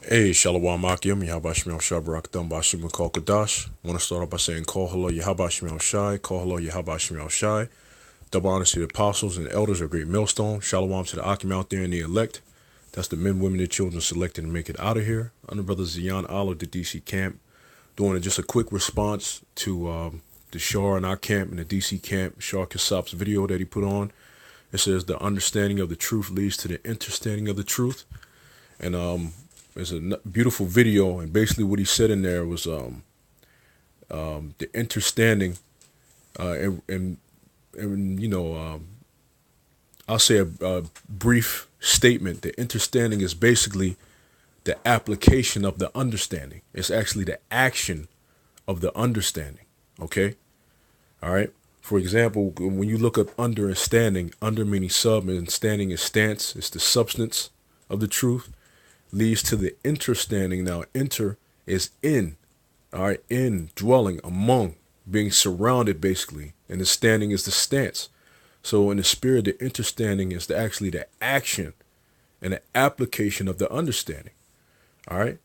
Hey, ShalachlaAhmath, Yahabashim Shabrak Dumbashim Kadash. Want to start off by saying, Call hello, Yahabashim Shai, call hello, Yahabashim Shai. Double honors to the apostles and elders of Great Millstone. Shalom to the Akim out there and the elect. That's the men, women, and children selected to make it out of here. Under Brother Zion Allah, the DC camp. Doing just a quick response to the Shah in our camp and the DC camp, Shah Kassab's video that he put on. It says, The understanding of the truth leads to the interstanding of the truth. And it's a beautiful video, and basically what he said in there was the interstanding, and I'll say a brief statement. The interstanding is basically the application of the understanding. It's actually the action of the understanding. Okay, all right. For example, when you look up under and standing, under meaning sub and standing is stance. It's the substance of the truth. Leads to the interstanding. Now, inter is in, all right, in, dwelling, among, being surrounded, basically, and the standing is the stance. So, in the spirit, the interstanding is actually the action and the application of the understanding. All right.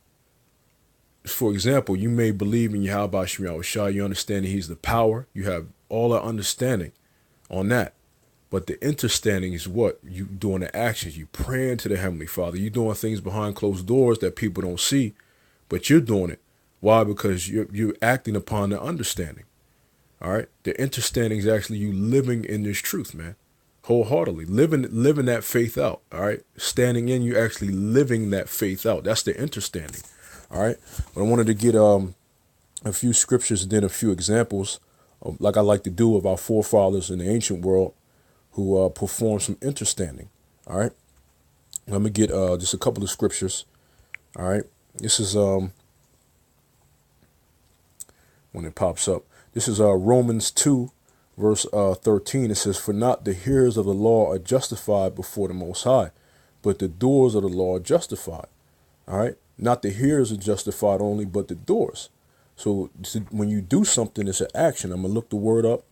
For example, you may believe in Yahweh Shema Shah. You understand that He's the power. You have all the understanding on that. But the interstanding is what? You doing the actions. You praying to the Heavenly Father. You doing things behind closed doors that people don't see, but you're doing it. Why? Because you're acting upon the understanding. All right. The interstanding is actually you living in this truth, man. Wholeheartedly. Living that faith out. All right. Standing in, you actually living that faith out. That's the interstanding. All right. But I wanted to get a few scriptures and then a few examples, like I like to do, of our forefathers in the ancient world who perform some interstanding. All right. Let me get just a couple of scriptures. All right. This is when it pops up. This is Romans 2, verse 13. It says, For not the hearers of the law are justified before the Most High, but the doers of the law are justified. All right. Not the hearers are justified only, but the doers. So when you do something, it's an action. I'm going to look the word up.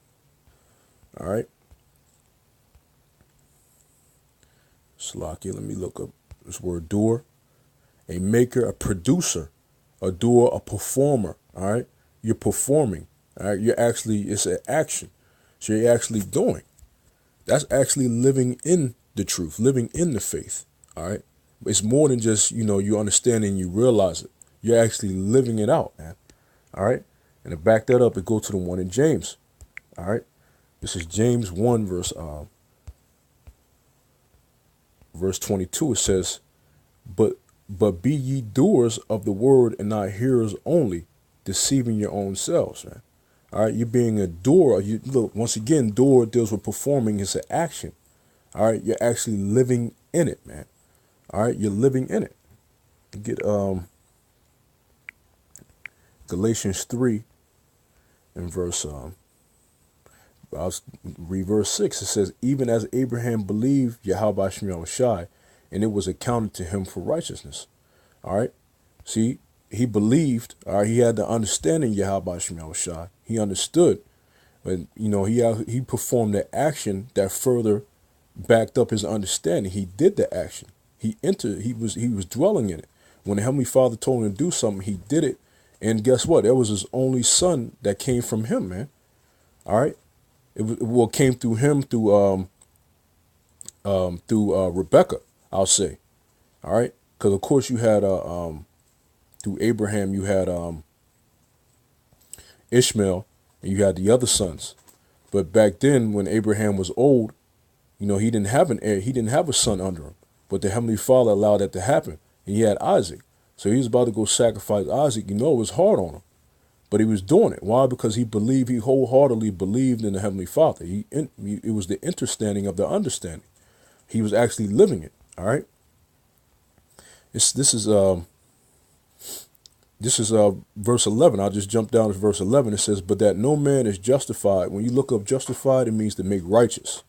All right. Let me look up this word doer. A maker, a producer, a doer, a performer. All right. You're performing. All right. It's an action. So you're actually doing. That's actually living in the truth, living in the faith. All right. It's more than just, you understand and you realize it. You're actually living it out, man. All right. And to back that up, it goes to the one in James. All right. This is James 1, verse 22. It says, but be ye doers of the word and not hearers only, deceiving your own selves, man. All right. You're being a doer. You look, once again, doer deals with performing. It's an action. All right. You're actually living in it, man. All right. You're living in it. Get Galatians 3 and I'll read verse 6. It says, Even as Abraham believed Yahweh Shema Shai, and it was accounted to him for righteousness. All right. See, he believed. All right. He had the understanding Yahweh Shema Shai. He understood, but he performed the action that further backed up his understanding. He did the action. He was dwelling in it. When the Heavenly Father told him to do something, he did it. And guess what? There was his only son that came from him, man. All right. It came through him through Rebecca, I'll say. All right. Because of course you had through Abraham you had Ishmael, and you had the other sons. But back then, when Abraham was old, he didn't have an heir. He didn't have a son under him. But the Heavenly Father allowed that to happen. And he had Isaac. So he was about to go sacrifice Isaac. It was hard on him. But he was doing it. Why? Because he wholeheartedly believed in the Heavenly Father. It was the interstanding of the understanding. He was actually living it. All right. This is verse 11. I'll just jump down to verse 11. It says, But that no man is justified. When you look up justified, it means to make righteous.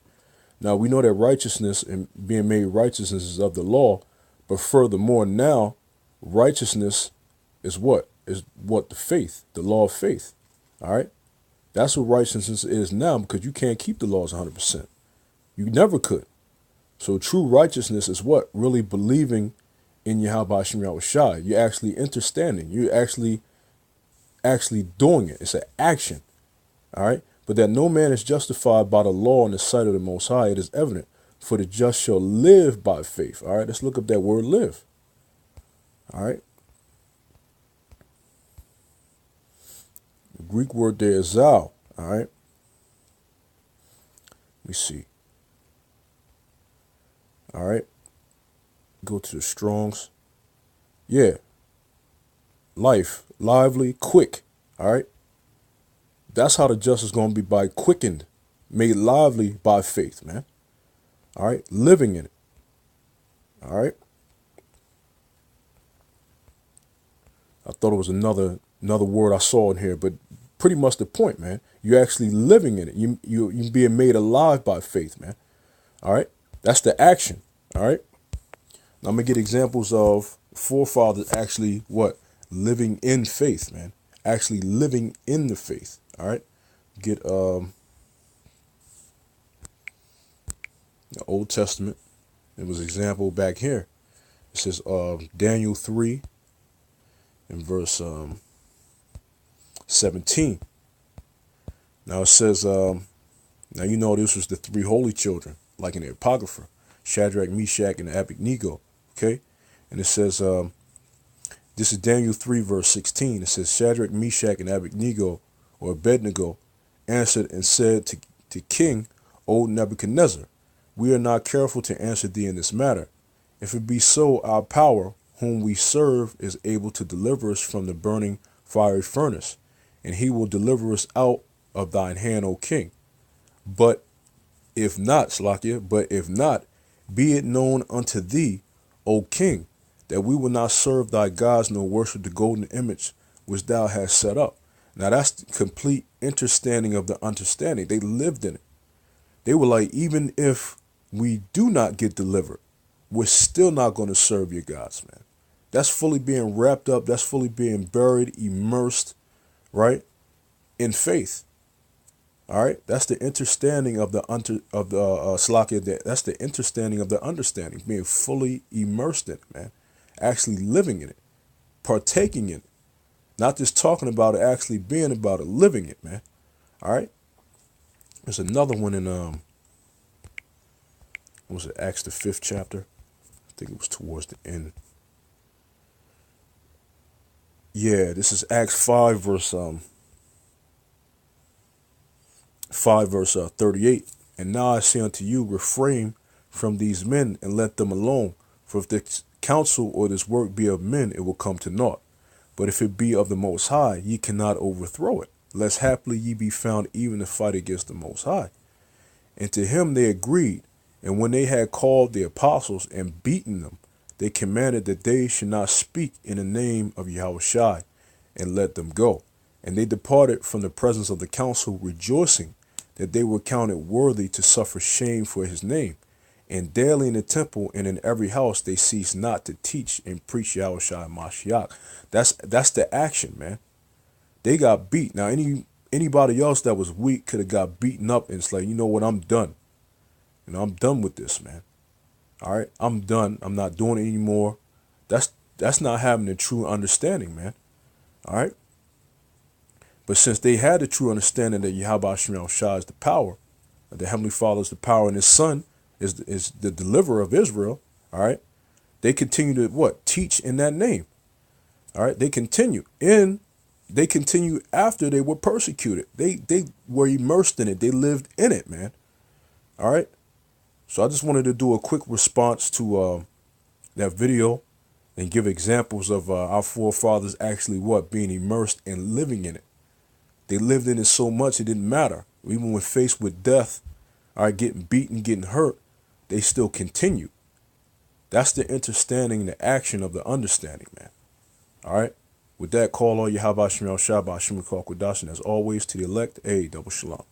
Now we know that righteousness and being made righteousness is of the law. But furthermore, now righteousness is what? The faith, the law of faith. All right. That's what righteousness is now, because you can't keep the laws 100%. You never could. So true righteousness is what? Really believing in Yahweh Hashem Yahushua. You're actually interstanding. You're actually doing it. It's an action. All right. But that no man is justified by the law in the sight of the Most High, it is evident. For the just shall live by faith. All right. Let's look up that word live. All right. The Greek word there is zal. All right. Let me see. All right. Go to the Strongs. Yeah. Life, lively, quick. All right. That's how the just is going to be, by quickened, made lively by faith, man. All right. Living in it. All right. I thought it was another word I saw in here, but pretty much the point, man. You're actually living in it. You being made alive by faith, man. All right. That's the action. All right. Now I'm going to get examples of forefathers actually what? Living in faith, man. Actually living in the faith. All right. Get the Old Testament. It was example back here. It says Daniel 3 in verse 17. Now it says, now you know this was the three holy children, like in the Apocrypha, Shadrach, Meshach, and Abednego. Okay. And it says, this is Daniel 3 verse 16. It says, Shadrach, Meshach, and Abednego, or Abednego, answered and said to King, O Nebuchadnezzar, we are not careful to answer thee in this matter. If it be so, our power, whom we serve, is able to deliver us from the burning fiery furnace, and he will deliver us out of thine hand, O king. But if not, be it known unto thee, O king, that we will not serve thy gods nor worship the golden image which thou hast set up. Now that's the complete interstanding of the understanding. They lived in it. They were like, even if we do not get delivered, we're still not going to serve your gods, man. That's fully being wrapped up. That's fully being buried, immersed, right, in faith. All right, that's the understanding of the ShalachlaAhmath. That's the understanding of the understanding, being fully immersed in it, man. Actually living in it, partaking in it, not just talking about it, actually being about it, living it, man. All right. There's another one in what was it, Acts the 5th chapter? I think it was towards the end. Yeah, this is Acts 5 verse 38. And now I say unto you, refrain from these men and let them alone. For if the counsel or this work be of men, it will come to naught. But if it be of the Most High, ye cannot overthrow it, lest haply ye be found even to fight against the Most High. And to him they agreed. And when they had called the apostles and beaten them, they commanded that they should not speak in the name of Yahushua, and let them go. And they departed from the presence of the council, rejoicing that they were counted worthy to suffer shame for his name. And daily in the temple and in every house they ceased not to teach and preach Yahushua Mashiach. That's the action, man. They got beat. Now anybody else that was weak could have got beaten up, and it's like, you know what, I'm done. I'm done with this, man. All right, I'm done. I'm not doing it anymore. That's not having a true understanding, man. All right. But since they had the true understanding that Yahweh Hashem Yahushua is the power, that the Heavenly Father is the power, and his Son is the deliverer of Israel, all right, they continue to what? Teach in that name. All right, they continue after they were persecuted. They were immersed in it. They lived in it, man. All right. So I just wanted to do a quick response to that video and give examples of our forefathers actually being immersed and living in it. They lived in it so much it didn't matter. Even when faced with death, all right, getting beaten, getting hurt, they still continue. That's the understanding, the action of the understanding, man. All right. With that, call on Yahweh Shem Al Shabbat Shem Kodash, and as always, to the elect, double shalom.